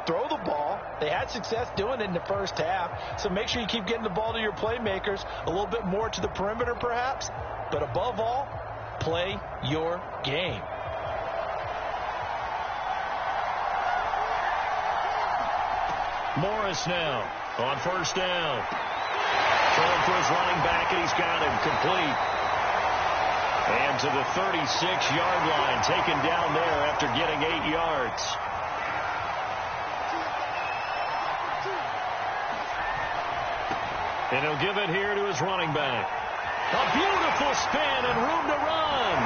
throw the ball. They had success doing it in the first half, so make sure you keep getting the ball to your playmakers, a little bit more to the perimeter perhaps, but above all, play your game. Morris now on first down. Throwing for his running back, and he's got him complete. And to the 36-yard line, taken down there after getting 8 yards. And he'll give it here to his running back. A beautiful spin and room to run.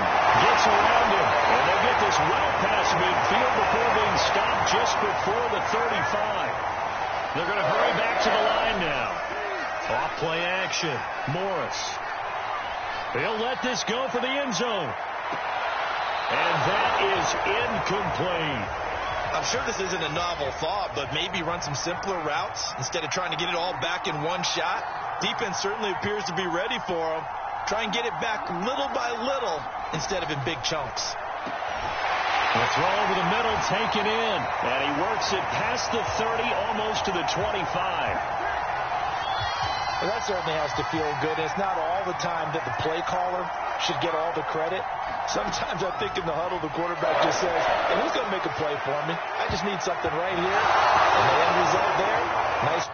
Gets around him, and they'll get this well past midfield before being stopped just before the 35. They're going to hurry back to the line now. Off play action. Morris. They'll let this go for the end zone. And that is incomplete. I'm sure this isn't a novel thought, but maybe run some simpler routes instead of trying to get it all back in one shot. Defense certainly appears to be ready for him. Try and get it back little by little instead of in big chunks. The throw over the middle, taken in. And he works it past the 30, almost to the 25. Well, that certainly has to feel good. It's not all the time that the play caller should get all the credit. Sometimes I think in the huddle, the quarterback just says, hey, who's going to make a play for me? I just need something right here. And the end result there, nice.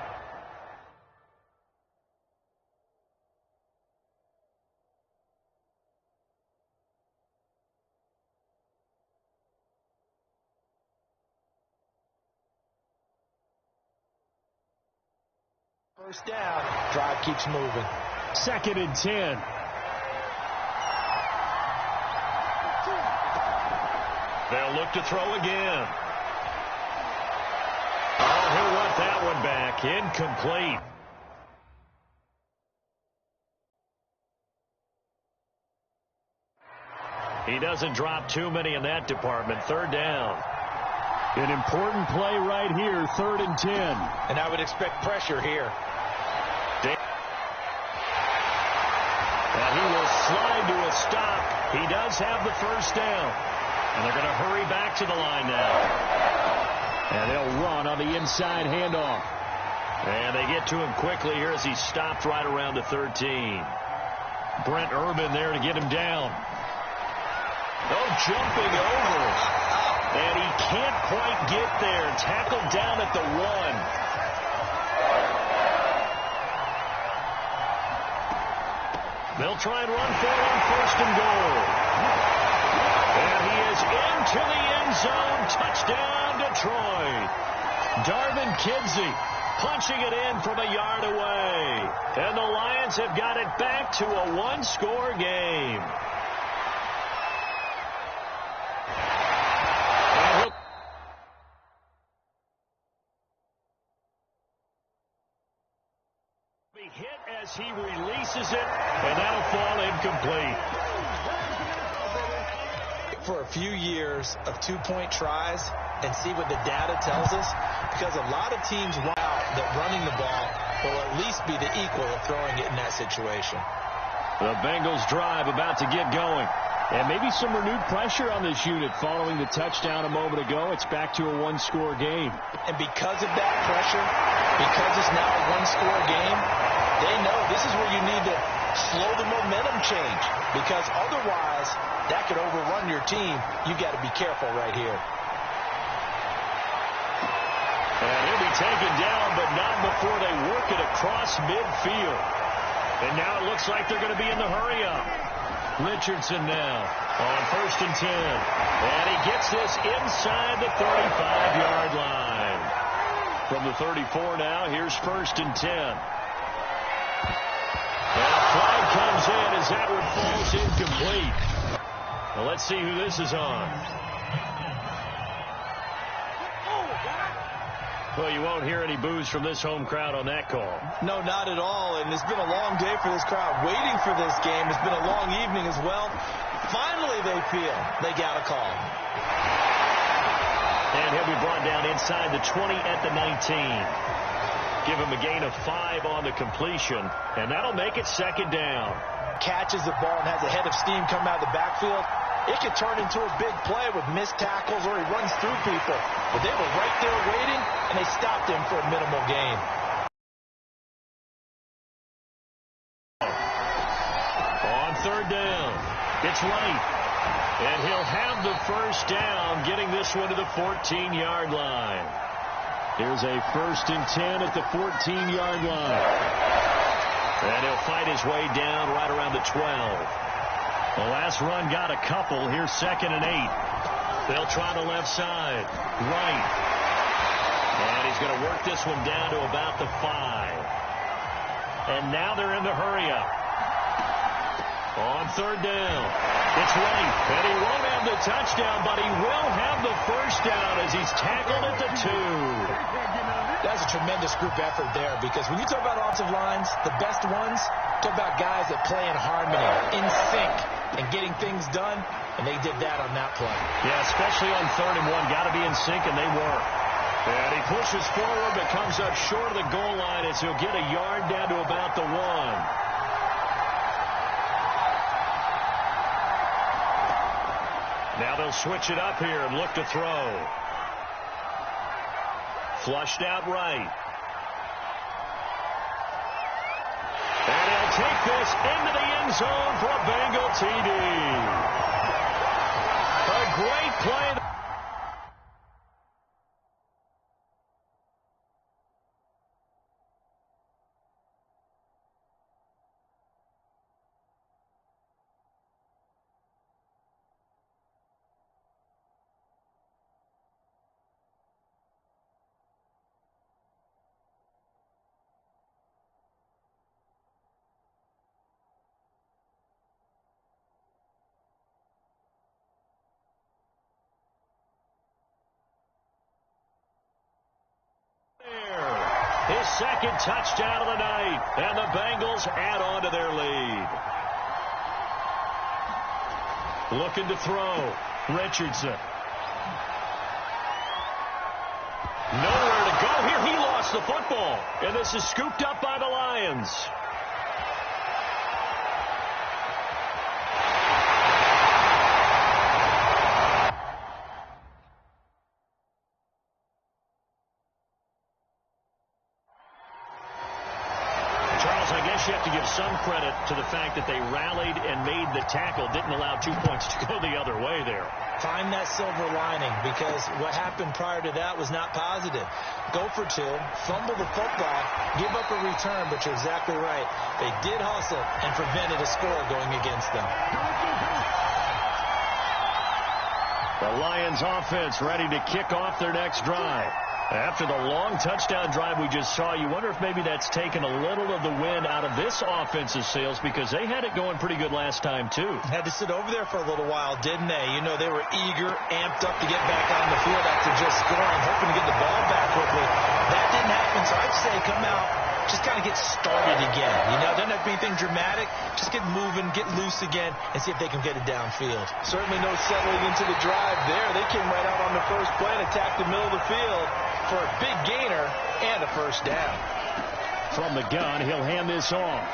First down, drive keeps moving. 2nd and 10. They'll look to throw again. Oh, he'll want that one back. Incomplete. He doesn't drop too many in that department. 3rd down. An important play right here, 3rd and 10. And I would expect pressure here. And he will slide to a stop. He does have the first down. And they're going to hurry back to the line now. And they'll run on the inside handoff. And they get to him quickly here as he stopped right around the 13. Brent Urban there to get him down. Oh, jumping over. And he can't quite get there. Tackled down at the 1. They'll try and run for it on 1st and goal. And he is into the end zone. Touchdown, Detroit. Darvin Kinsey punching it in from a yard away. And the Lions have got it back to a one-score game. As he releases it, and that'll fall incomplete. For a few years of two-point tries and see what the data tells us, because a lot of teams want out that running the ball will at least be the equal of throwing it in that situation. The Bengals drive about to get going. And maybe some renewed pressure on this unit following the touchdown a moment ago. It's back to a one-score game. And because of that pressure, because it's now a one-score game, they know this is where you need to slow the momentum change, because otherwise that could overrun your team. You got to be careful right here. And he'll be taken down, but not before they work it across midfield. And now it looks like they're going to be in the hurry-up. Richardson now on 1st and 10. And he gets this inside the 35-yard line. From the 34 now, here's 1st and 10. And a flag comes in as that one falls incomplete. Well, let's see who this is on. Well, you won't hear any boos from this home crowd on that call. No, not at all. And it's been a long day for this crowd waiting for this game. It's been a long evening as well. Finally, they feel they got a call. And he'll be brought down inside the 20 at the 19. Give him a gain of 5 on the completion, and that'll make it 2nd down. Catches the ball and has a head of steam come out of the backfield. It could turn into a big play with missed tackles, or he runs through people. But they were right there waiting. stopped him for a minimal gain. On third down, it's Wright. And he'll have the first down, getting this one to the 14-yard line. Here's a 1st and 10 at the 14-yard line. And he'll fight his way down right around the 12. The last run got a couple. Here's 2nd and 8. They'll try the left side. Right. And he's going to work this one down to about the 5. And now they're in the hurry-up. On third down, it's Wright. And he won't have the touchdown, but he will have the first down as he's tackled at the 2. That's a tremendous group effort there, because when you talk about offensive lines, the best ones, talk about guys that play in harmony, in sync, and getting things done, and they did that on that play. Yeah, especially on 3rd and 1. Got to be in sync, and they were. And he pushes forward, but comes up short of the goal line as he'll get a yard down to about the 1. Now they'll switch it up here and look to throw. Flushed out right. And he'll take this into the end zone for a Bengal TD. A great play. His 2nd touchdown of the night, and the Bengals add on to their lead. Looking to throw, Richardson. Nowhere to go here. He lost the football, and this is scooped up by the Lions. You have to give some credit to the fact that they rallied and made the tackle, didn't allow 2 points to go the other way there. Find that silver lining, because what happened prior to that was not positive. Go for 2, fumble the football, give up a return, but you're exactly right. They did hustle and prevented a score going against them. The Lions offense ready to kick off their next drive. After the long touchdown drive we just saw, you wonder if maybe that's taken a little of the wind out of this offense's sails, because they had it going pretty good last time, too. Had to sit over there for a little while, didn't they? You know, they were eager, amped up to get back on the field after just scoring, hoping to get the ball back quickly. That didn't happen, so I'd say come out, just kind of get started again. You know, doesn't have to be anything dramatic. Just get moving, get loose again, and see if they can get it downfield. Certainly no settling into the drive there. They came right out on the first play and attacked the middle of the field for a big gainer and a first down. From the gun, he'll hand this off.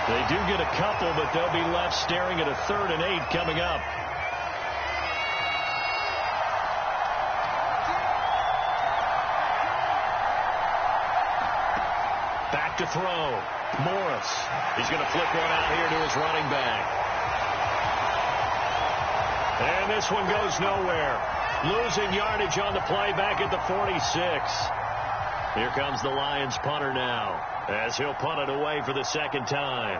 They do get a couple, but they'll be left staring at a 3rd and 8 coming up. Back to throw. Morris. He's going to flick one out here to his running back. And this one goes nowhere. Losing yardage on the play back at the 46. Here comes the Lions punter now, as he'll punt it away for the 2nd time.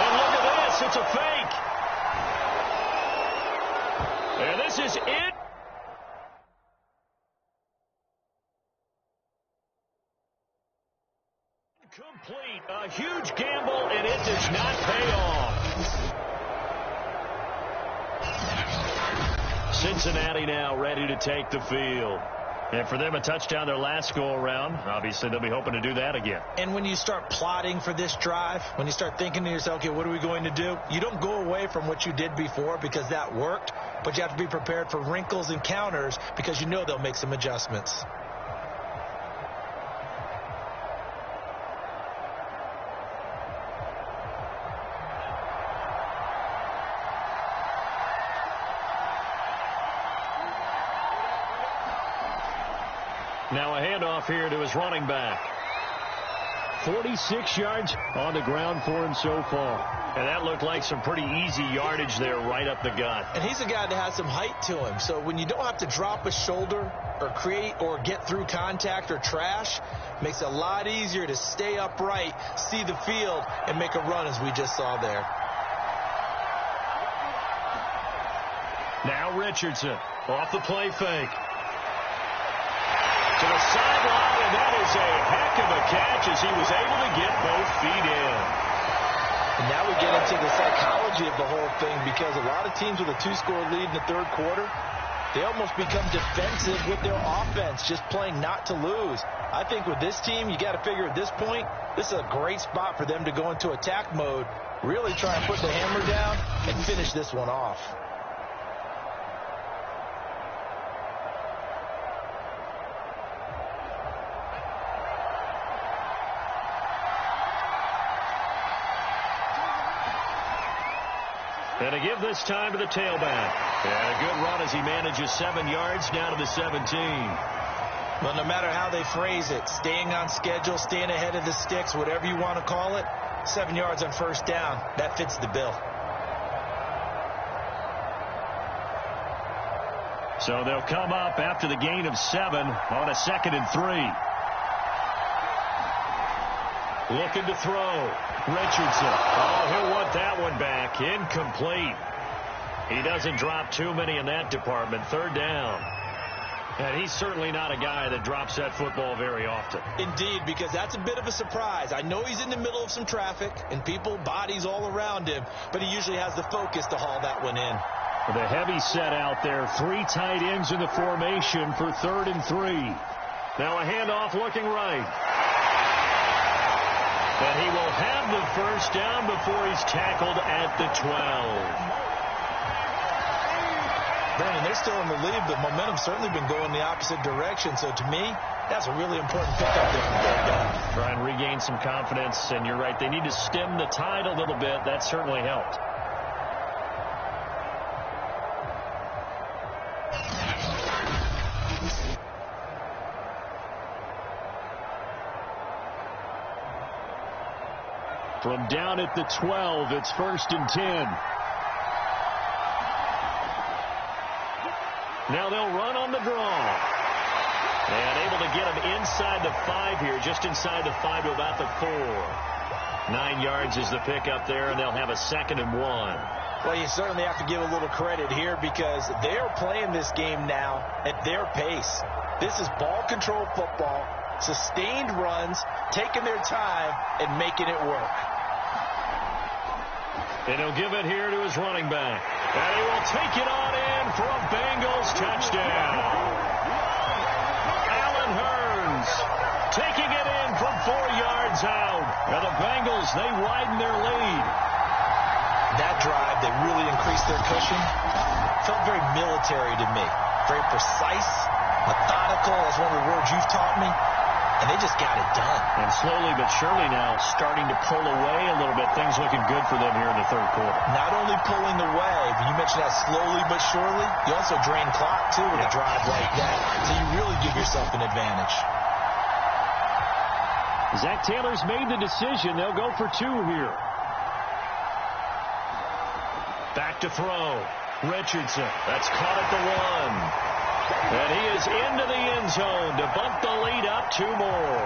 And look at this. It's a fake. And this is it. Complete. A huge gamble, and it does not pay off. Cincinnati now ready to take the field. And for them, a touchdown their last go-around. Obviously, they'll be hoping to do that again. And when you start plotting for this drive, when you start thinking to yourself, okay, what are we going to do? You don't go away from what you did before because that worked, but you have to be prepared for wrinkles and counters because you know they'll make some adjustments. Now a handoff here to his running back. 46 yards on the ground for him so far. And that looked like some pretty easy yardage there right up the gut. And he's a guy that has some height to him. So when you don't have to drop a shoulder or create or get through contact or trash, makes it a lot easier to stay upright, see the field, and make a run as we just saw there. Now Richardson off the play fake. To the sideline, and that is a heck of a catch as he was able to get both feet in. And now we get into the psychology of the whole thing, because a lot of teams with a 2-score lead in the third quarter, they almost become defensive with their offense, just playing not to lose. I think with this team, you got to figure at this point, this is a great spot for them to go into attack mode, really try and put the hammer down and finish this one off. And a give this time to the tailback. And a good run as he manages 7 yards down to the 17. Well, no matter how they phrase it, staying on schedule, staying ahead of the sticks, whatever you want to call it, 7 yards on first down, that fits the bill. So they'll come up after the gain of 7 on a 2nd and 3. Looking to throw. Richardson. Oh, he'll want that one back. Incomplete. He doesn't drop too many in that department. 3rd down. And he's certainly not a guy that drops that football very often. Indeed, because that's a bit of a surprise. I know he's in the middle of some traffic and people, bodies all around him, but he usually has the focus to haul that one in. With a heavy set out there, 3 tight ends in the formation for 3rd and 3. Now a handoff looking right. And he will have the first down before he's tackled at the 12. Brandon, they're still in the lead, but momentum's certainly been going the opposite direction. So to me, that's a really important pickup there from 3rd down. Try and regain some confidence, and you're right. They need to stem the tide a little bit. That certainly helped. From down at the 12, it's 1st and 10. Now they'll run on the draw. And able to get him inside the 5 here, just inside the 5 to about the 4. 9 yards is the pickup there, and they'll have a 2nd and 1. Well, you certainly have to give a little credit here because they are playing this game now at their pace. This is ball control football, sustained runs, taking their time, and making it work. And he'll give it here to his running back. And he will take it on in for a Bengals touchdown. Allen Hurns taking it in from 4 yards out. And the Bengals, they widen their lead. That drive, they really increased their cushion, felt very military to me. Very precise, methodical, that's one of the words you've taught me. And they just got it done. And slowly but surely now starting to pull away a little bit. Things looking good for them here in the 3rd quarter. Not only pulling away, but you mentioned that slowly but surely. You also drain clock, too, with a drive like that. So you really give yourself an advantage. Zach Taylor's made the decision. They'll go for 2 here. Back to throw. Richardson. That's caught at the 1. And he is into the end zone to bump the lead up 2 more.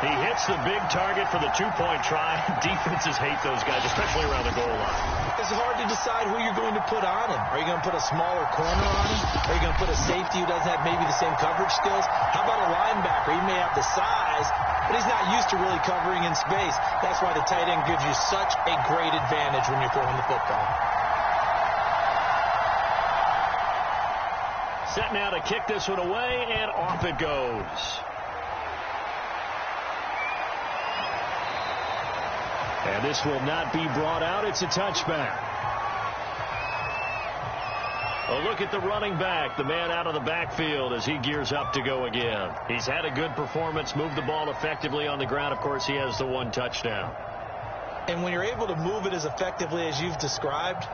He hits the big target for the 2-point try. Defenses hate those guys, especially around the goal line. It's hard to decide who you're going to put on him. Are you going to put a smaller corner on him? Are you going to put a safety who doesn't have maybe the same coverage skills? How about a linebacker? He may have the size, but he's not used to really covering in space. That's why the tight end gives you such a great advantage when you're throwing the football. Set now to kick this one away, and off it goes. And this will not be brought out. It's a touchback. A look at the running back, the man out of the backfield as he gears up to go again. He's had a good performance, moved the ball effectively on the ground. Of course, he has the 1 touchdown. And when you're able to move it as effectively as you've described,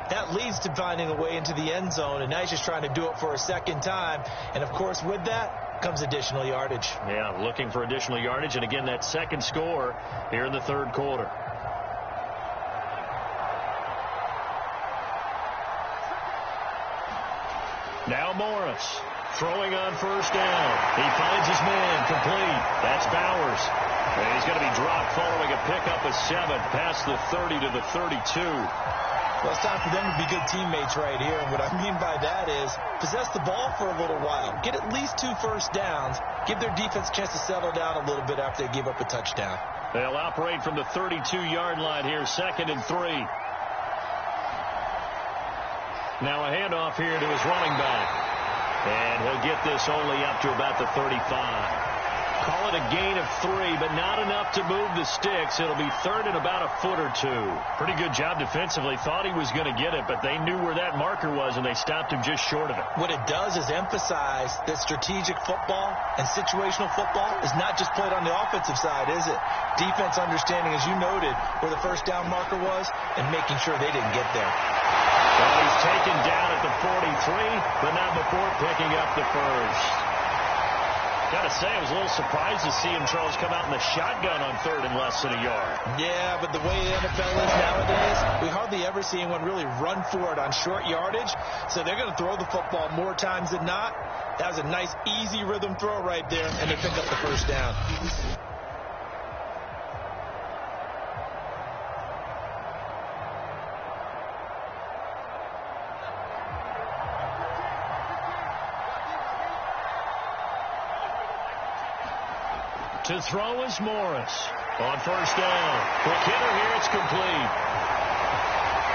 that leads to finding a way into the end zone, and now he's just trying to do it for a 2nd time. And, of course, with that, comes additional yardage. Yeah, looking for additional yardage. And again, that second score here in the third quarter. Now Morris throwing on first down. He finds his man complete. That's Bowers. And he's going to be dropped following a pickup of 7 past the 30 to the 32. Well, it's time for them to be good teammates right here. And what I mean by that is possess the ball for a little while. Get at least 2 first downs. Give their defense a chance to settle down a little bit after they give up a touchdown. They'll operate from the 32-yard line here, 2nd and 3. Now a handoff here to his running back. And he'll get this only up to about the 35. Call it a gain of 3, but not enough to move the sticks. It'll be 3rd and about a foot or 2. Pretty good job defensively. Thought he was going to get it, but they knew where that marker was, and they stopped him just short of it. What it does is emphasize that strategic football and situational football is not just played on the offensive side, is it? Defense understanding, as you noted, where the first down marker was and making sure they didn't get there. Well, he's taken down at the 43, but not before picking up the first. Got to say, I was a little surprised to see him, Charles, come out in the shotgun on 3rd and less than a yard. Yeah, but the way the NFL is nowadays, we hardly ever see anyone really run for it on short yardage. So they're going to throw the football more times than not. That was a nice, easy rhythm throw right there, and they pick up the first down. To throw is Morris on first down. Quick hitter here, it's complete.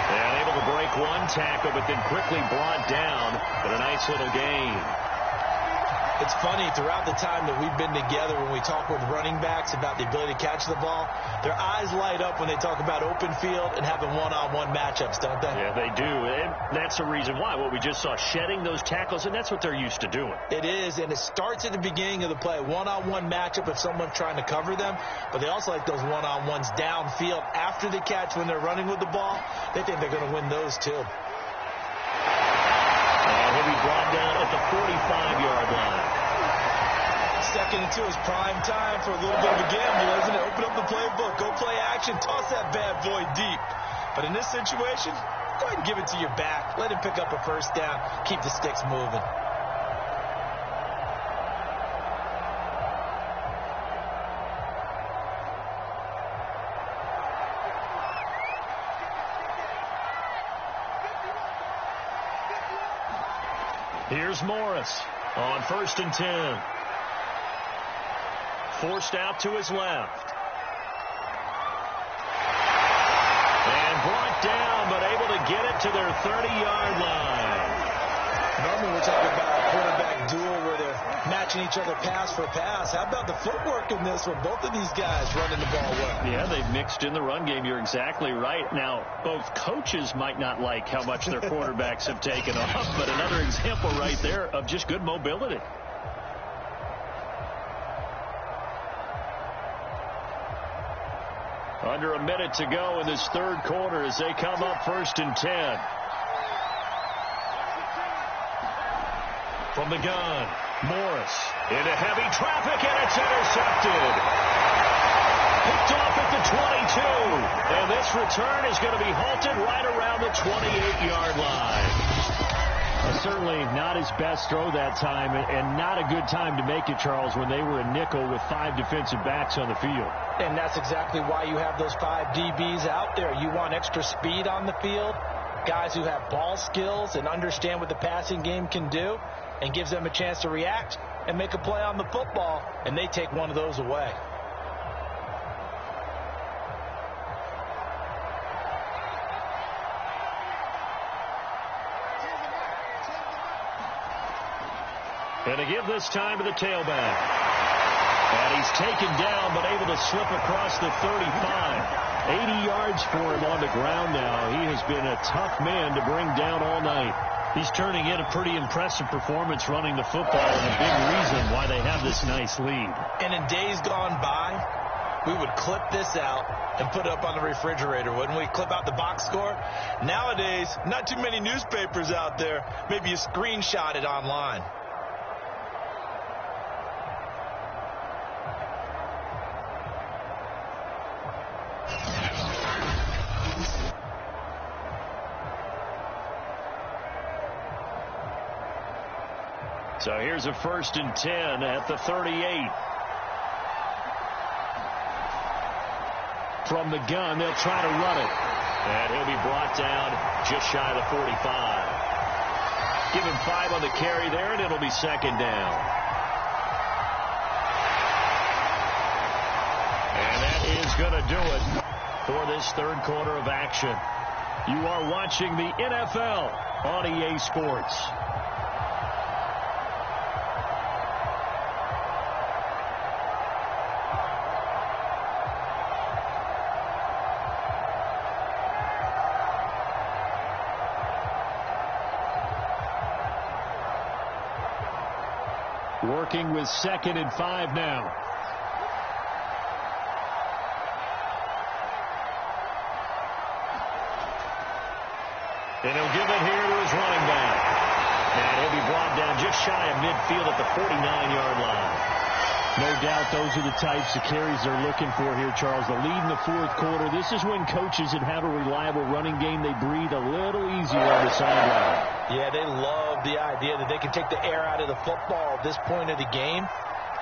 And able to break one tackle, but then quickly brought down. But a nice little gain. It's funny, throughout the time that we've been together, when we talk with running backs about the ability to catch the ball, their eyes light up when they talk about open field and having one-on-one matchups, don't they? Yeah, they do. And that's the reason why. What we just saw, shedding those tackles, and that's what they're used to doing. It is, and it starts at the beginning of the play. One-on-one matchup if someone's trying to cover them, but they also like those one-on-ones downfield after the catch when they're running with the ball. They think they're going to win those, too. He'll be brought down at the 45-yard line. 2nd and 2 is prime time for a little bit of a gamble, isn't it? Open up the playbook, go play action, toss that bad boy deep. But in this situation, go ahead and give it to your back. Let him pick up a first down. Keep the sticks moving. Here's Morris on 1st and 10. Forced out to his left. And brought down, but able to get it to their 30-yard line. Normally we're talking about a quarterback duel where they're matching each other pass for pass. How about the footwork in this with both of these guys running the ball well? Yeah, they've mixed in the run game. You're exactly right. Now, both coaches might not like how much their quarterbacks have taken off, but another example right there of just good mobility. Under a minute to go in this third quarter as they come up 1st and 10. From the gun, Morris into heavy traffic, and it's intercepted. Picked off at the 22. And this return is going to be halted right around the 28-yard line. Certainly not his best throw that time, and not a good time to make it, Charles, when they were a nickel with 5 defensive backs on the field. And that's exactly why you have those 5 DBs out there. You want extra speed on the field, guys who have ball skills and understand what the passing game can do, and gives them a chance to react and make a play on the football, and they take one of those away. And to give this time to the tailback. And he's taken down, but able to slip across the 35. 80 yards for him on the ground now. He has been a tough man to bring down all night. He's turning in a pretty impressive performance running the football, and a big reason why they have this nice lead. And in days gone by, we would clip this out and put it up on the refrigerator, wouldn't we? Clip out the box score. Nowadays, not too many newspapers out there. Maybe you screenshot it online. So here's a 1st and 10 at the 38. From the gun, they'll try to run it. And he'll be brought down just shy of the 45. Give him 5 on the carry there, and it'll be 2nd down. And that is going to do it for this 3rd quarter of action. You are watching the NFL on EA Sports. Working with 2nd and 5 now. And he'll give it here to his running back. And he'll be brought down just shy of midfield at the 49-yard line. No doubt those are the types of carries they're looking for here, Charles. The lead in the 4th quarter. This is when coaches that have a reliable running game, they breathe a little easier on the sideline. Yeah, they love the idea that they can take the air out of the football at this point of the game.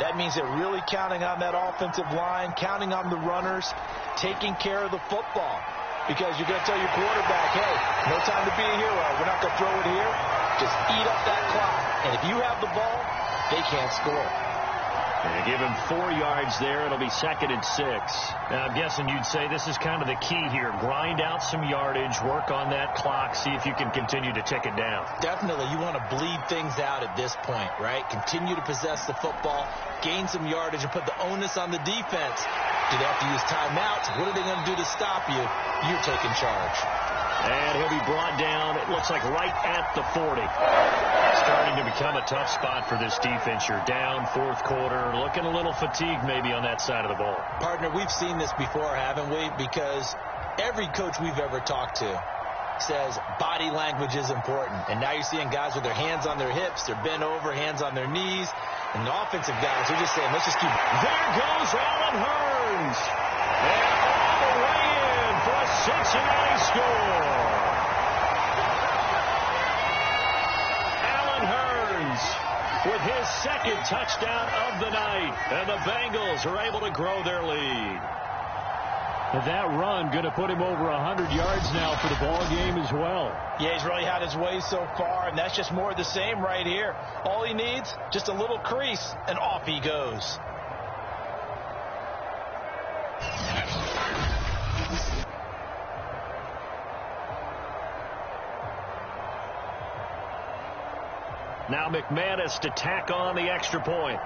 That means they're really counting on that offensive line, counting on the runners, taking care of the football. Because you're going to tell your quarterback, hey, no time to be a hero. We're not going to throw it here. Just eat up that clock. And if you have the ball, they can't score. And give him 4 yards there. It'll be 2nd and 6. Now, I'm guessing you'd say this is kind of the key here. Grind out some yardage, work on that clock, see if you can continue to tick it down. Definitely. You want to bleed things out at this point, right? Continue to possess the football, gain some yardage, and put the onus on the defense. Do they have to use timeouts? What are they going to do to stop you? You're taking charge. And he'll be brought down, it looks like right at the 40. Starting to become a tough spot for this defense. You're down 4th quarter, looking a little fatigued maybe on that side of the ball. Partner, we've seen this before, haven't we? Because every coach we've ever talked to says body language is important. And now you're seeing guys with their hands on their hips, they're bent over, hands on their knees. And the offensive guys are just saying, let's just keep. There goes Allen Hurns. And all the way in for a Cincinnati score. Allen Hurns with his 2nd touchdown of the night. And the Bengals are able to grow their lead. That run going to put him over 100 yards now for the ball game as well. Yeah, he's really had his way so far, and that's just more of the same right here. All he needs, just a little crease, and off he goes. Now McManus to tack on the extra point.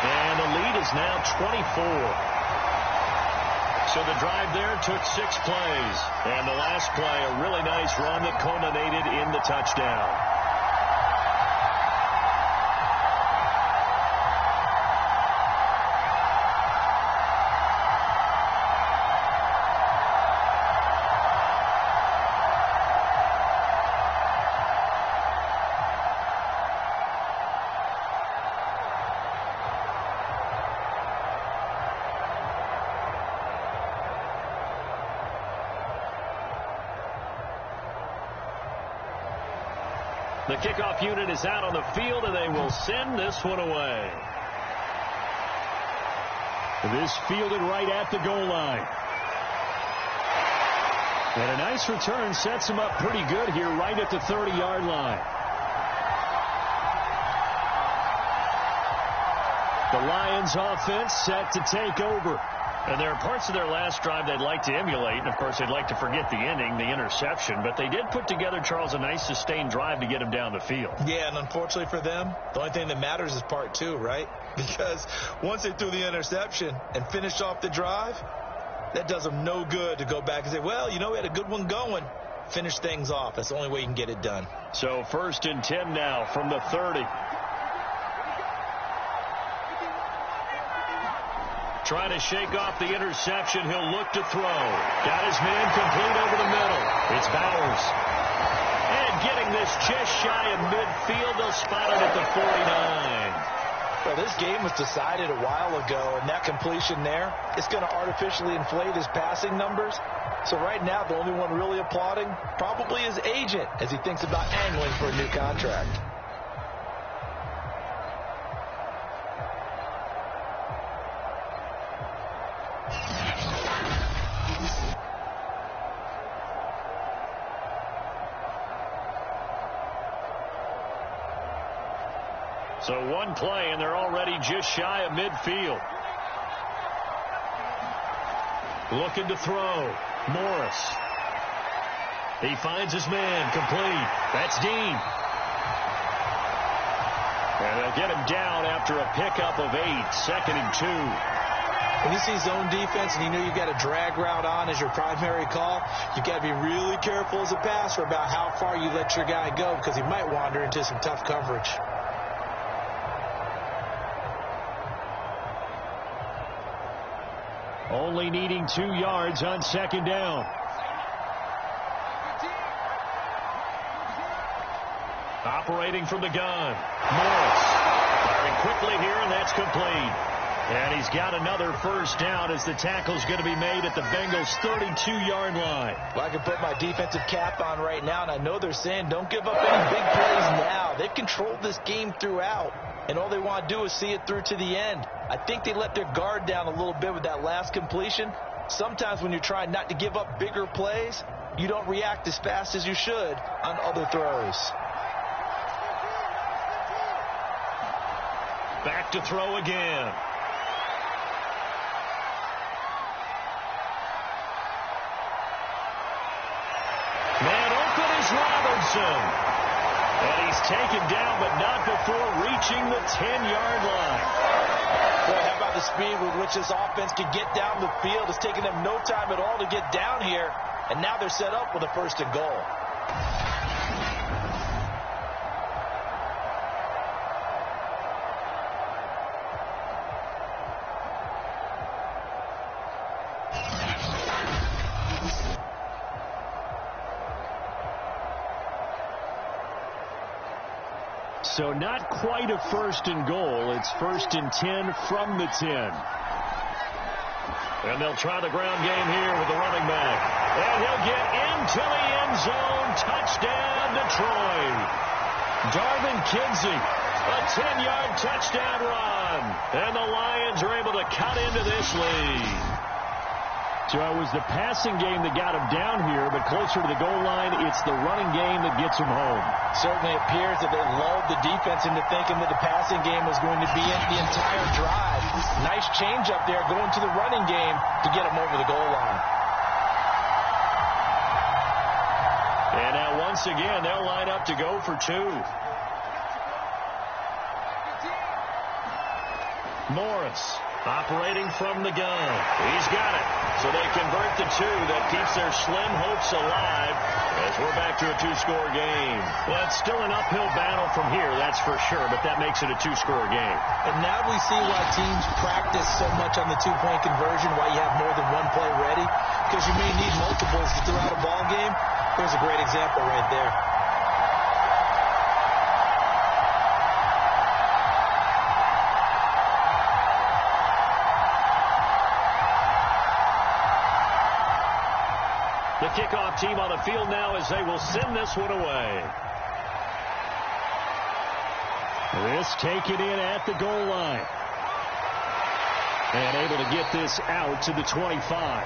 And the lead is now 24. So the drive there took 6 plays. And the last play, a really nice run that culminated in the touchdown. The kickoff unit is out on the field, and they will send this one away. This fielded right at the goal line. And a nice return sets him up pretty good here right at the 30-yard line. The Lions offense set to take over. And there are parts of their last drive they'd like to emulate. And, of course, they'd like to forget the ending, the interception. But they did put together, Charles, a nice sustained drive to get him down the field. Yeah, and unfortunately for them, the only thing that matters is part 2, right? Because once they threw the interception and finished off the drive, that does them no good to go back and say, well, you know, we had a good one going. Finish things off. That's the only way you can get it done. So 1st and 10 now from the 30. Trying to shake off the interception. He'll look to throw. Got his man complete over the middle. It's Bowers. And getting this just shy of midfield. They'll spot it at the 49. Well, this game was decided a while ago, and that completion there, it's going to artificially inflate his passing numbers. So right now, the only one really applauding probably his agent as he thinks about angling for a new contract. So one play, and they're already just shy of midfield. Looking to throw. Morris. He finds his man. Complete. That's Dean. And they'll get him down after a pickup of 8. 2nd and 2. When you see zone defense and you know you've got a drag route on as your primary call, you've got to be really careful as a passer about how far you let your guy go because he might wander into some tough coverage. Only needing 2 yards on 2nd down. Operating from the gun. Morris firing quickly here, and that's complete. And he's got another first down as the tackle's going to be made at the Bengals' 32-yard line. Well, I can put my defensive cap on right now, and I know they're saying don't give up any big plays now. They've controlled this game throughout, and all they want to do is see it through to the end. I think they let their guard down a little bit with that last completion. Sometimes when you're trying not to give up bigger plays, you don't react as fast as you should on other throws. Back to throw again. Man open is Robinson. And he's taken down, but not before reaching the 10-yard line. Boy, how about the speed with which this offense can get down the field? It's taken them no time at all to get down here, and now they're set up with a 1st and goal. So not quite a 1st and goal. It's 1st and 10 from the 10. And they'll try the ground game here with the running back. And he'll get into the end zone. Touchdown, Detroit. Darvin Kinsey, a 10-yard touchdown run. And the Lions are able to cut into this lead. So it was the passing game that got him down here, but closer to the goal line, it's the running game that gets him home. Certainly appears that they lulled the defense into thinking that the passing game was going to be in the entire drive. Nice change up there going to the running game to get him over the goal line. And now once again, they'll line up to go for 2. Morris operating from the gun. He's got it. So they convert the 2. That keeps their slim hopes alive as we're back to a 2-score game. Well, it's still an uphill battle from here, that's for sure, but that makes it a 2-score game. And now we see why teams practice so much on the 2-point conversion, why you have more than one play ready, because you may need multiples throughout a ball game. Here's a great example right there. The kickoff team on the field now as they will send this one away. This taken in at the goal line. And able to get this out to the 25.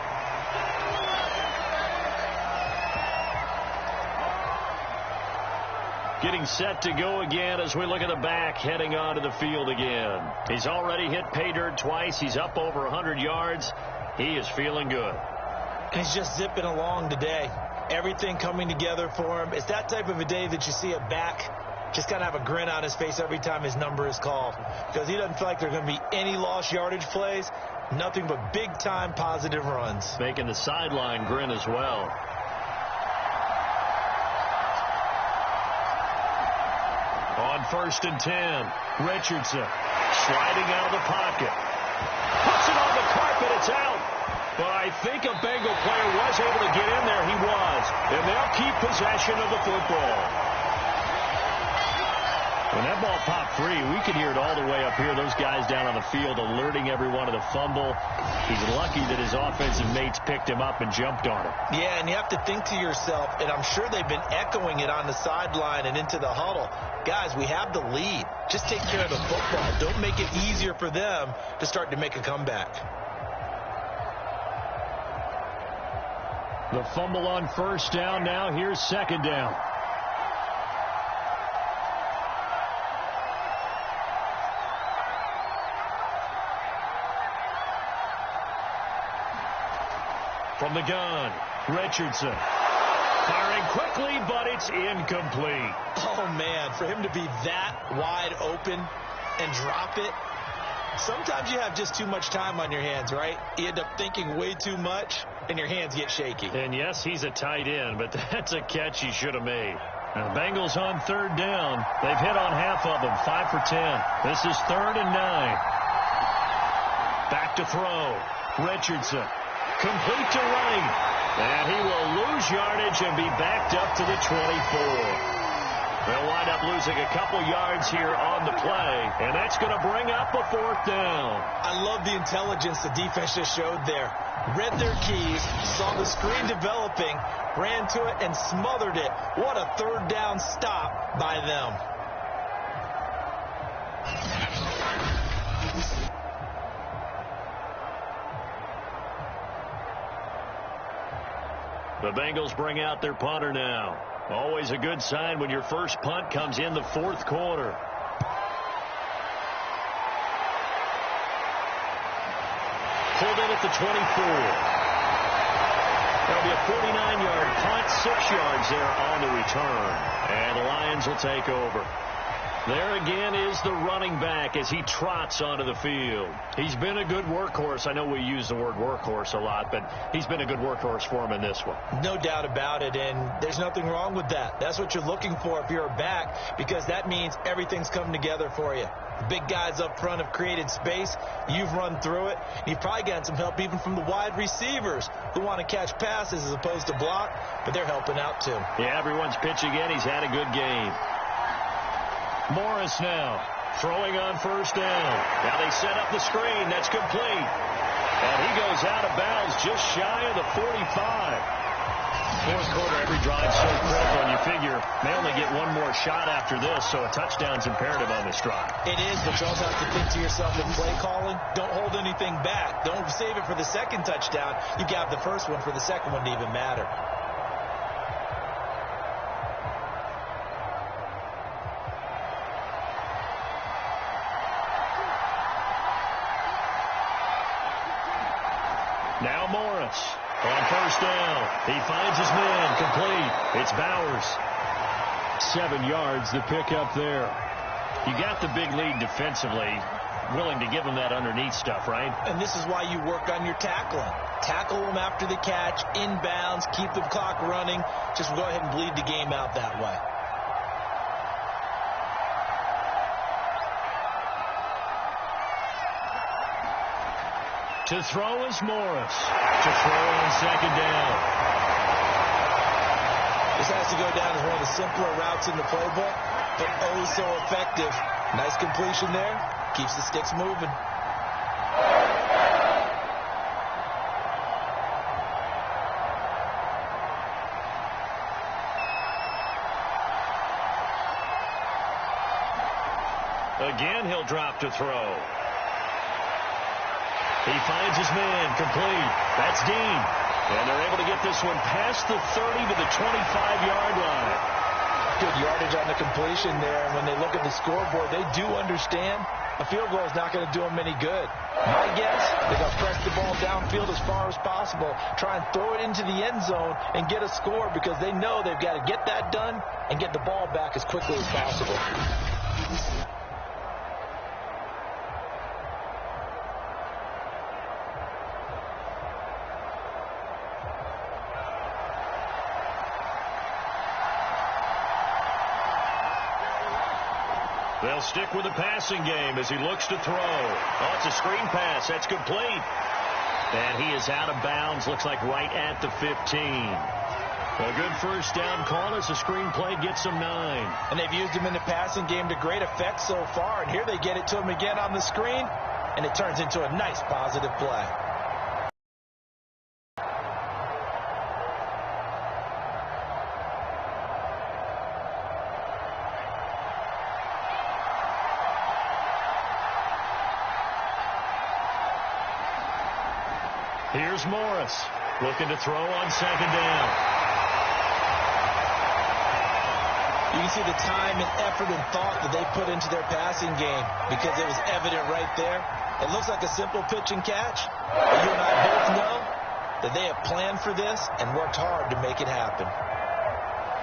Getting set to go again as we look at the back heading onto the field again. He's already hit pay dirt twice. He's up over 100 yards. He is feeling good. He's just zipping along today. Everything coming together for him. It's that type of a day that you see a back just kind of have a grin on his face every time his number is called. Because he doesn't feel like there are going to be any lost yardage plays. Nothing but big-time positive runs. Making the sideline grin as well. On 1st and 10, Richardson sliding out of the pocket. Puts it on the carpet. It's out. But I think a Bengal player was able to get in there. He was. And they'll keep possession of the football. When that ball popped free, we could hear it all the way up here. Those guys down on the field alerting everyone of the fumble. He's lucky that his offensive mates picked him up and jumped on him. Yeah, and you have to think to yourself, and I'm sure they've been echoing it on the sideline and into the huddle. Guys, we have the lead. Just take care of the football. Don't make it easier for them to start to make a comeback. The fumble on first down. Now here's second down. From the gun, Richardson. Firing quickly, but it's incomplete. Oh, man, for him to be that wide open and drop it. Sometimes you have just too much time on your hands, right? You end up thinking way too much, and your hands get shaky. And, yes, he's a tight end, but that's a catch he should have made. Now, the Bengals on third down. They've hit on half of them, 5 for 10. This is 3rd and 9. Back to throw. Richardson. Complete to right. And he will lose yardage and be backed up to the 24. They'll wind up losing a couple yards here on the play, and that's going to bring up a 4th down. I love the intelligence the defense just showed there. Read their keys, saw the screen developing, ran to it, and smothered it. What a 3rd down stop by them. The Bengals bring out their punter now. Always a good sign when your first punt comes in the 4th quarter. Pulled in at the 24. That'll be a 49-yard punt, 6 yards there on the return. And the Lions will take over. There again is the running back as he trots onto the field. He's been a good workhorse. I know we use the word workhorse a lot, but he's been a good workhorse for him in this one. No doubt about it, and there's nothing wrong with that. That's what you're looking for if you're a back, because that means everything's come together for you. The big guys up front have created space. You've run through it. You've probably gotten some help even from the wide receivers who want to catch passes as opposed to block, but they're helping out too. Yeah, everyone's pitching in. He's had a good game. Morris now throwing on first down. Now they set up the screen. That's complete. And he goes out of bounds just shy of the 45. 4th quarter, every drive so critical, and you figure they only get one more shot after this, so a touchdown's imperative on this drive. It is, but you also have to think to yourself in play calling, don't hold anything back. Don't save it for the second touchdown. You got the first one for the second one to even matter. Now Morris on first down. He finds his man complete. It's Bowers. 7 yards the pickup there. You got the big lead defensively. Willing to give him that underneath stuff, right? And this is why you work on your tackling. Tackle them after the catch, inbounds, keep the clock running. Just go ahead and bleed the game out that way. To throw is Morris. To throw on second down. This has to go down as one of the simpler routes in the playbook, but oh so effective. Nice completion there. Keeps the sticks moving. Again, he'll drop to throw. He finds his man complete. That's Dean. And they're able to get this one past the 30 to the 25-yard line. Good yardage on the completion there. And when they look at the scoreboard, they do understand a field goal is not going to do them any good. My guess, they're going to press the ball downfield as far as possible, try and throw it into the end zone and get a score because they know they've got to get that done and get the ball back as quickly as possible. They'll stick with the passing game as he looks to throw. Oh, it's a screen pass. That's complete. And he is out of bounds. Looks like right at the 15. A good first down call as the screenplay gets them 9. And they've used him in the passing game to great effect so far. And here they get it to him again on the screen, and it turns into a nice positive play. Here's Morris looking to throw on second down. You can see the time and effort and thought that they put into their passing game because it was evident right there. It looks like a simple pitch and catch, but you and I both know that they have planned for this and worked hard to make it happen.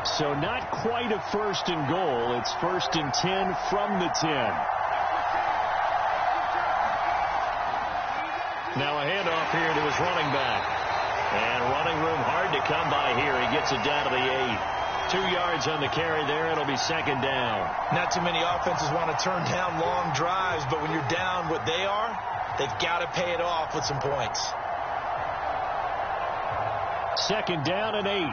So not quite a first and goal. It's 1st and 10 from the 10. Now a handoff here to his running back. And running room hard to come by here. He gets it down to the 8. 2 yards on the carry there. It'll be second down. Not too many offenses want to turn down long drives, but when you're down what they are, they've got to pay it off with some points. Second down and 8.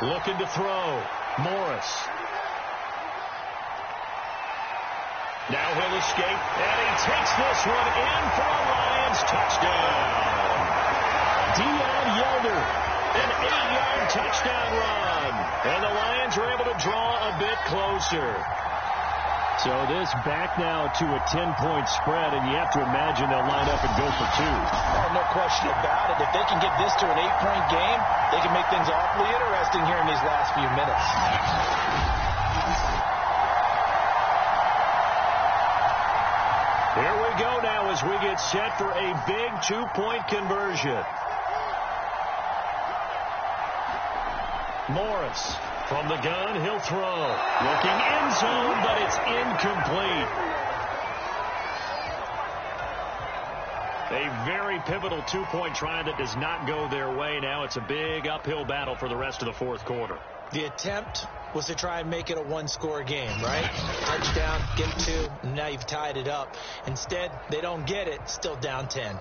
Looking to throw. Morris. Now he'll escape, and he takes this one in for a Lions touchdown. Dion Yelder, an 8-yard touchdown run. And the Lions are able to draw a bit closer. So this back now to a 10-point spread, and you have to imagine they'll line up and go for 2. Oh, no question about it. If they can get this to an 8-point game, they can make things awfully interesting here in these last few minutes. Here we go now as we get set for a big 2-point conversion. Morris from the gun, he'll throw. Looking end zone, but it's incomplete. A very pivotal 2-point try that does not go their way. Now it's a big uphill battle for the rest of the fourth quarter. The attempt was to try and make it a one-score game, right? Touchdown, get 2, and now you've tied it up. Instead, they don't get it, still down 10.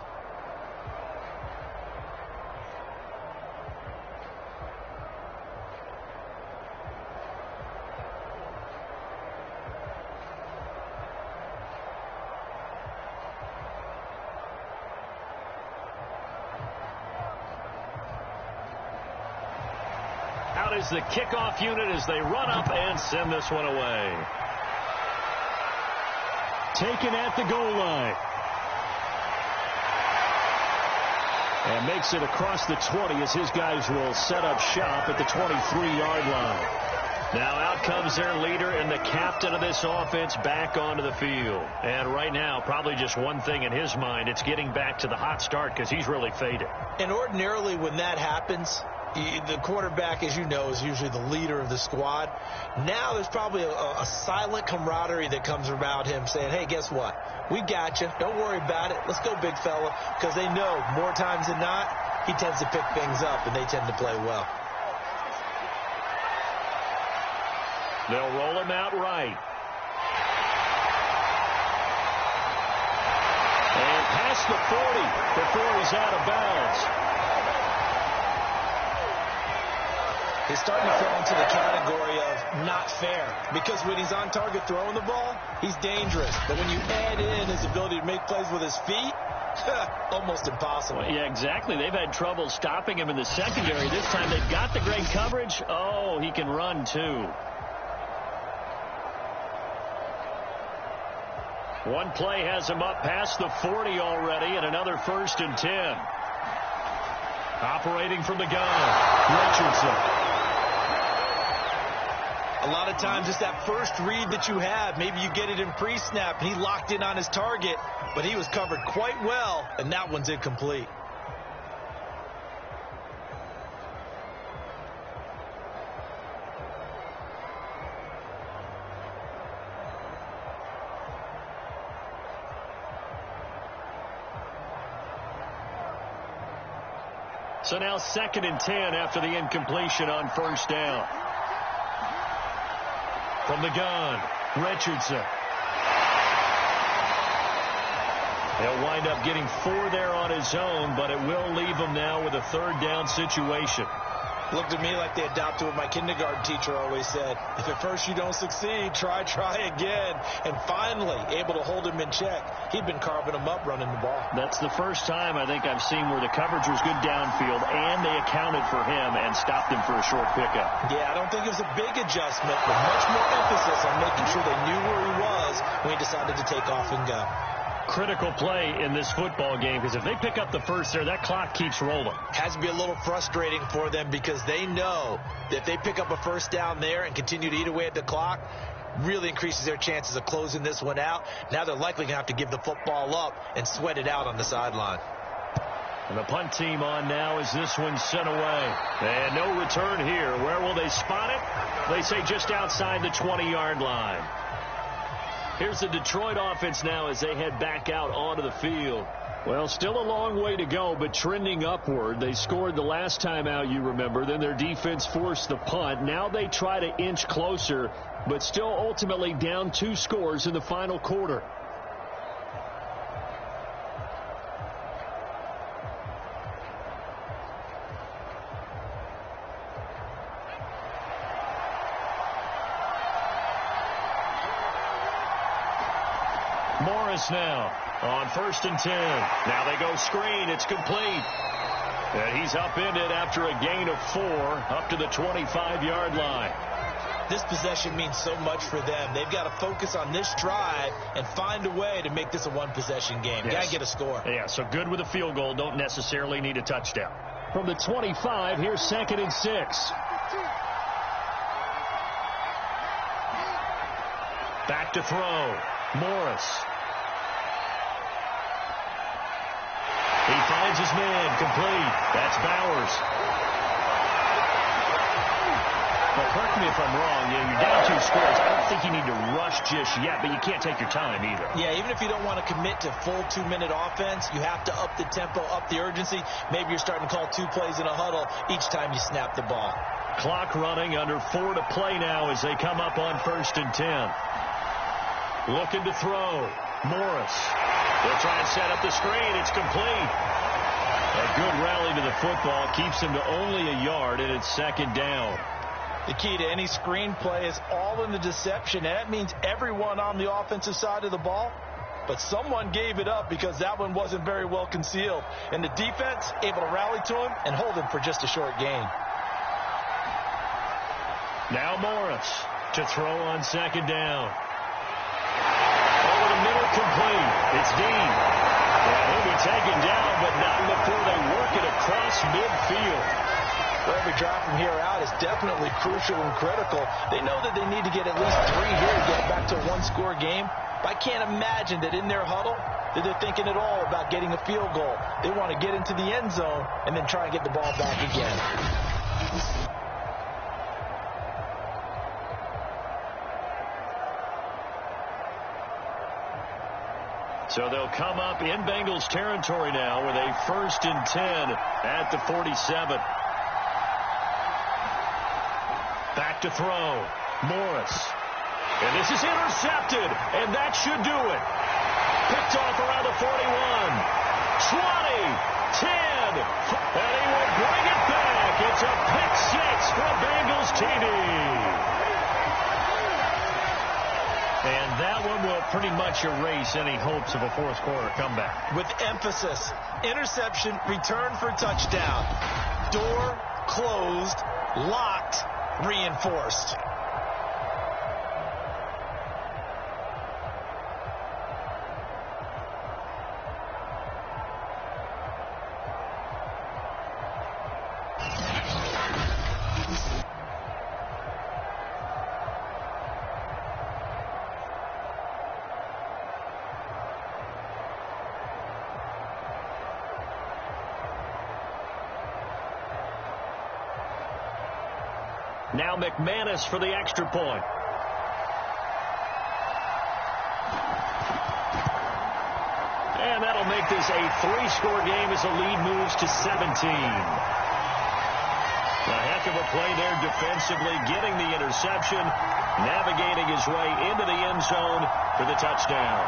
Out is the kickoff unit as they run up and send this one away. Taken at the goal line. And makes it across the 20 as his guys will set up shop at the 23-yard line. Now out comes their leader and the captain of this offense back onto the field. And right now, probably just one thing in his mind, it's getting back to the hot start because he's really faded. And ordinarily when that happens, the quarterback, as you know, is usually the leader of the squad. Now there's probably a silent camaraderie that comes about him saying, hey, guess what? We got you. Don't worry about it. Let's go, big fella. Because they know more times than not, he tends to pick things up, and they tend to play well. They'll roll him out right. And past the 40 before he's out of bounds. He's starting to fall into the category of not fair, because when he's on target throwing the ball, he's dangerous. But when you add in his ability to make plays with his feet, almost impossible. Well, yeah, exactly. They've had trouble stopping him in the secondary. This time they've got the great coverage. Oh, he can run too. One play has him up past the 40 already, and another 1st and 10. Operating from the gun, Richardson. A lot of times it's that first read that you have. Maybe you get it in pre-snap, and he locked in on his target, but he was covered quite well, and that one's incomplete. So now 2nd and 10 after the incompletion on 1st down. From the gun, Richardson. He'll wind up getting 4 there on his own, but it will leave him now with a 3rd down situation. Looked to me like they adopted what my kindergarten teacher always said. If at first you don't succeed, try again. And finally, able to hold him in check. He'd been carving him up running the ball. That's the first time I think I've seen where the coverage was good downfield, and they accounted for him and stopped him for a short pickup. Yeah, I don't think it was a big adjustment, but much more emphasis on making sure they knew where he was when he decided to take off and go. Critical play in this football game, because if they pick up the first there, that clock keeps rolling. Has to be a little frustrating for them because they know that if they pick up a first down there and continue to eat away at the clock, really increases their chances of closing this one out. Now they're likely going to have to give the football up and sweat it out on the sideline. And the punt team on now as this one's sent away. And no return here. Where will they spot it? They say just outside the 20-yard line. Here's the Detroit offense now as they head back out onto the field. Well, still a long way to go, but trending upward. They scored the last time out, you remember. Then their defense forced the punt. Now they try to inch closer, but still ultimately down 2 scores in the final quarter. Morris now on 1st and 10. Now they go screen. It's complete. And he's upended after a gain of 4 up to the 25-yard line. This possession means so much for them. They've got to focus on this drive and find a way to make this a one-possession game. Yes. Got to get a score. Yeah, so good with a field goal. Don't necessarily need a touchdown. From the 25, here's 2nd and 6. Back to throw. Morris. He finds his man, complete. That's Bowers. Well, correct me if I'm wrong. You're down 2 scores. I don't think you need to rush just yet, but you can't take your time either. Yeah, even if you don't want to commit to full 2-minute offense, you have to up the tempo, up the urgency. Maybe you're starting to call 2 plays in a huddle each time you snap the ball. Clock running, under 4 to play now as they come up on 1st and 10. Looking to throw. Morris. They'll try and set up the screen. It's complete. A good rally to the football keeps them to only a yard, and it's 2nd down. The key to any screen play is all in the deception, and that means everyone on the offensive side of the ball. But someone gave it up because that one wasn't very well concealed. And the defense able to rally to him and hold him for just a short gain. Now Morris to throw on 2nd down. Over the middle, complete. It's Dean. And he'll be taken down, but not before they work it across midfield. For every drive from here out is definitely crucial and critical. They know that they need to get at least 3 here to get back to a 1-score game. But I can't imagine that in their huddle that they're thinking at all about getting a field goal. They want to get into the end zone and then try and get the ball back again. So they'll come up in Bengals territory now with a 1st and 10 at the 47. Back to throw. Morris. And this is intercepted, and that should do it. Picked off around the 41. 20, 10, and he will bring it back. It's a pick 6 for Bengals TD. And that one will pretty much erase any hopes of a 4th quarter comeback. With emphasis, interception, return for touchdown. Door closed, locked, reinforced. Now McManus for the extra point. And that'll make this a 3-score game as the lead moves to 17. A heck of a play there defensively, getting the interception, navigating his way into the end zone for the touchdown.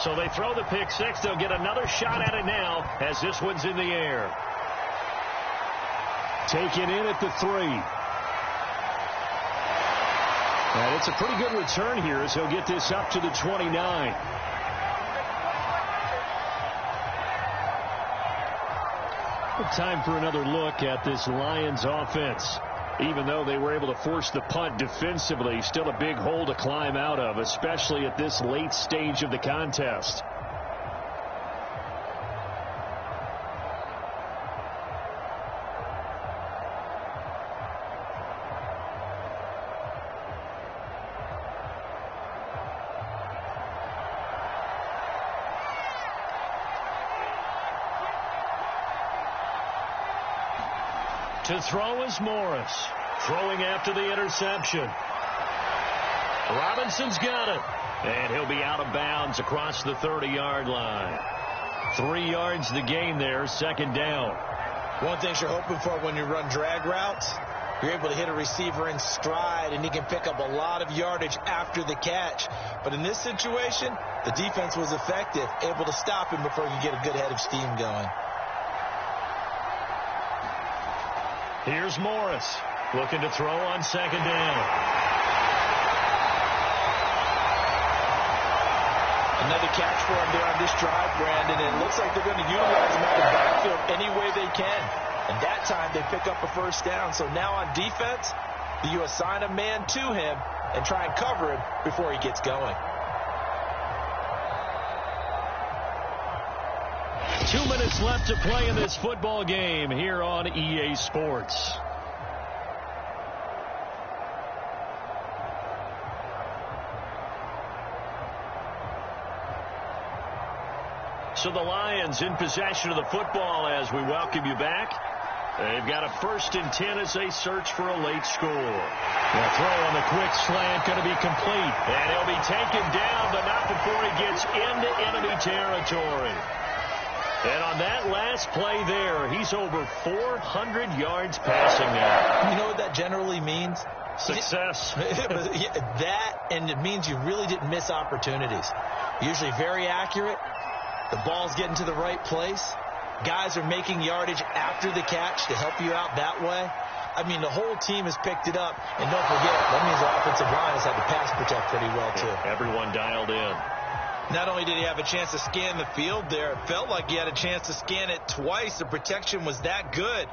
So they throw the pick six. They'll get another shot at it now as this one's in the air. Taken in at the 3. And it's a pretty good return here as he'll get this up to the 29. Time for another look at this Lions offense. Even though they were able to force the punt defensively, still a big hole to climb out of, especially at this late stage of the contest. To throw is Morris. Throwing after the interception. Robinson's got it. And he'll be out of bounds across the 30-yard line. 3 yards the gain there, second down. One thing you're hoping for when you run drag routes, you're able to hit a receiver in stride, and he can pick up a lot of yardage after the catch. But in this situation, the defense was effective, able to stop him before you get a good head of steam going. Here's Morris, looking to throw on second down. Another catch for him there on this drive, Brandon, and it looks like they're going to utilize him out of the backfield any way they can. And that time they pick up a first down. So now on defense, you assign a man to him and try and cover him before he gets going. 2 minutes left to play in this football game here on EA Sports. So the Lions in possession of the football as we welcome you back. They've got a 1st and 10 as they search for a late score. The throw on the quick slant going to be complete. And he'll be taken down, but not before he gets into enemy territory. And on that last play there, he's over 400 yards passing now. You know what that generally means? Success. That, and it means you really didn't miss opportunities. Usually very accurate. The ball's getting to the right place. Guys are making yardage after the catch to help you out that way. I mean, the whole team has picked it up. And don't forget, that means the offensive line has had to pass protect pretty well, too. Everyone dialed in. Not only did he have a chance to scan the field there, it felt like he had a chance to scan it twice. The protection was that good.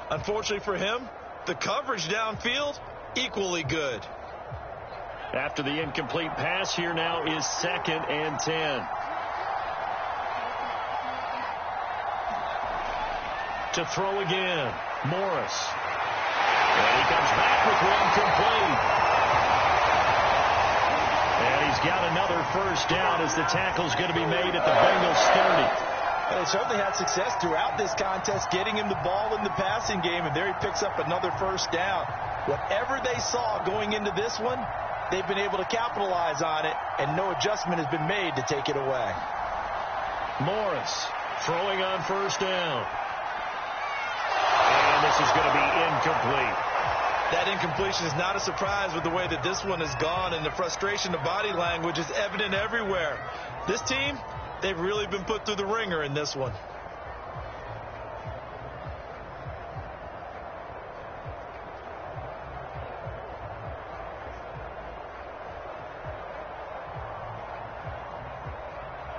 Unfortunately for him, the coverage downfield, equally good. After the incomplete pass, here now is 2nd and 10. To throw again, Morris. And he comes back with one complete. And he's got another first down as the tackle's going to be made at the Bengals 30. They certainly had success throughout this contest, getting him the ball in the passing game, and there he picks up another first down. Whatever they saw going into this one, they've been able to capitalize on it, and no adjustment has been made to take it away. Morris throwing on first down. And this is going to be incomplete. That incompletion is not a surprise with the way that this one has gone, and the frustration, the body language is evident everywhere. This team, they've really been put through the ringer in this one.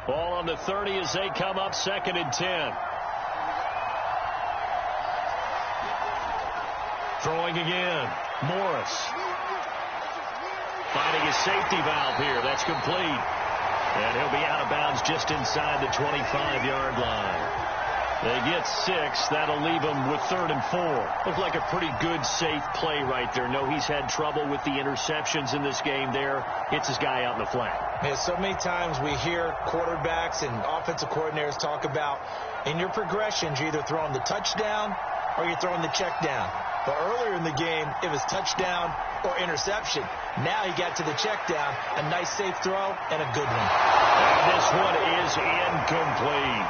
Ball on the 30 as they come up 2nd and 10. Throwing again. Morris. Finding his safety valve here. That's complete. And he'll be out of bounds just inside the 25-yard line. They get 6. That'll leave them with 3rd and 4. Looked like a pretty good, safe play right there. No, he's had trouble with the interceptions in this game there. Hits his guy out in the flat. Man, so many times we hear quarterbacks and offensive coordinators talk about in your progressions, you're either throwing the touchdown or you're throwing the check down. But earlier in the game, it was touchdown or interception. Now he got to the check down, a nice safe throw, and a good one. And this one is incomplete.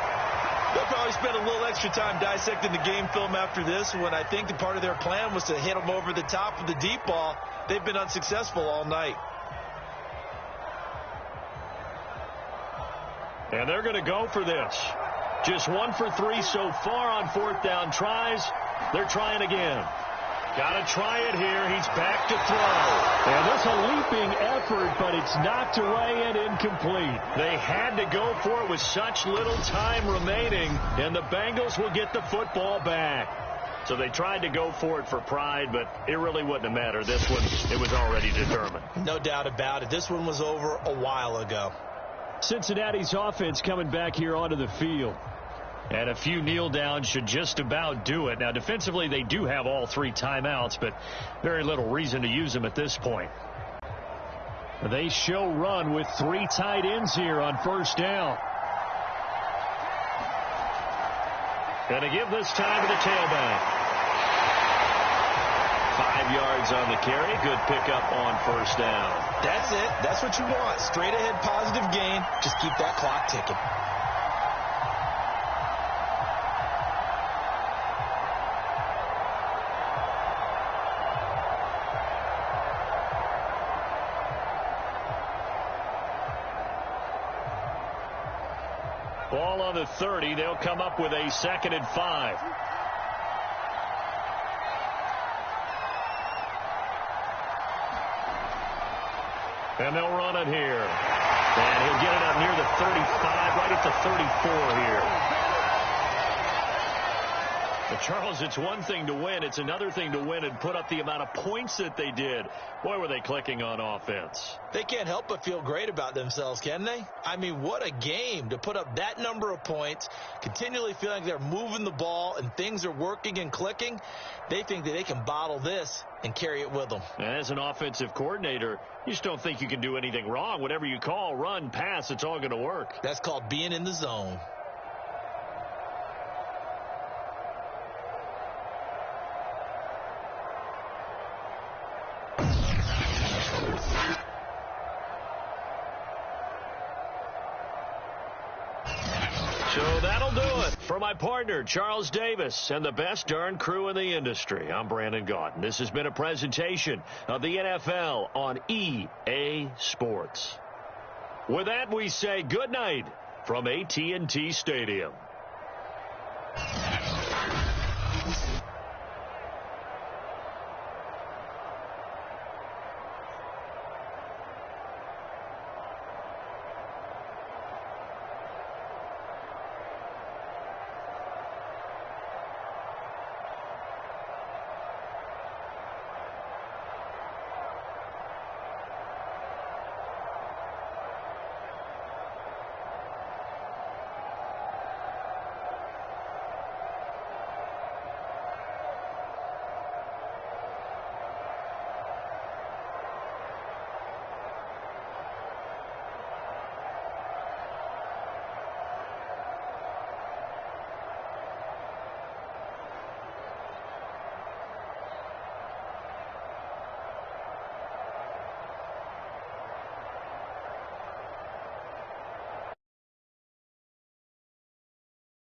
They'll probably spend a little extra time dissecting the game film after this one. I think the part of their plan was to hit them over the top of the deep ball. They've been unsuccessful all night. And they're going to go for this. Just 1 for 3 so far on fourth down tries. They're trying again. Got to try it here. He's back to throw. And there's a leaping effort, but it's knocked away and incomplete. They had to go for it with such little time remaining, and the Bengals will get the football back. So they tried to go for it for pride, but it really wouldn't have mattered. This one, it was already determined. No doubt about it. This one was over a while ago. Cincinnati's offense coming back here onto the field. And a few kneel downs should just about do it. Now, defensively, they do have all 3 timeouts, but very little reason to use them at this point. They show run with 3 tight ends here on first down. Going to give this time to the tailback. 5 yards on the carry. Good pickup on first down. That's it. That's what you want. Straight ahead positive gain. Just keep that clock ticking. Ball on the 30. They'll come up with a 2nd and 5. And they'll run it here. And he'll get it up near the 35, right at the 34 here. But Charles, it's one thing to win. It's another thing to win and put up the amount of points that they did. Boy, were they clicking on offense. They can't help but feel great about themselves, can they? I mean, what a game to put up that number of points, continually feeling they're moving the ball and things are working and clicking. They think that they can bottle this and carry it with them. As an offensive coordinator, you just don't think you can do anything wrong. Whatever you call, run, pass, it's all going to work. That's called being in the zone. So that'll do it for my partner, Charles Davis, and the best darn crew in the industry. I'm Brandon Gaudin. This has been a presentation of the NFL on EA Sports. With that, we say good night from AT&T Stadium.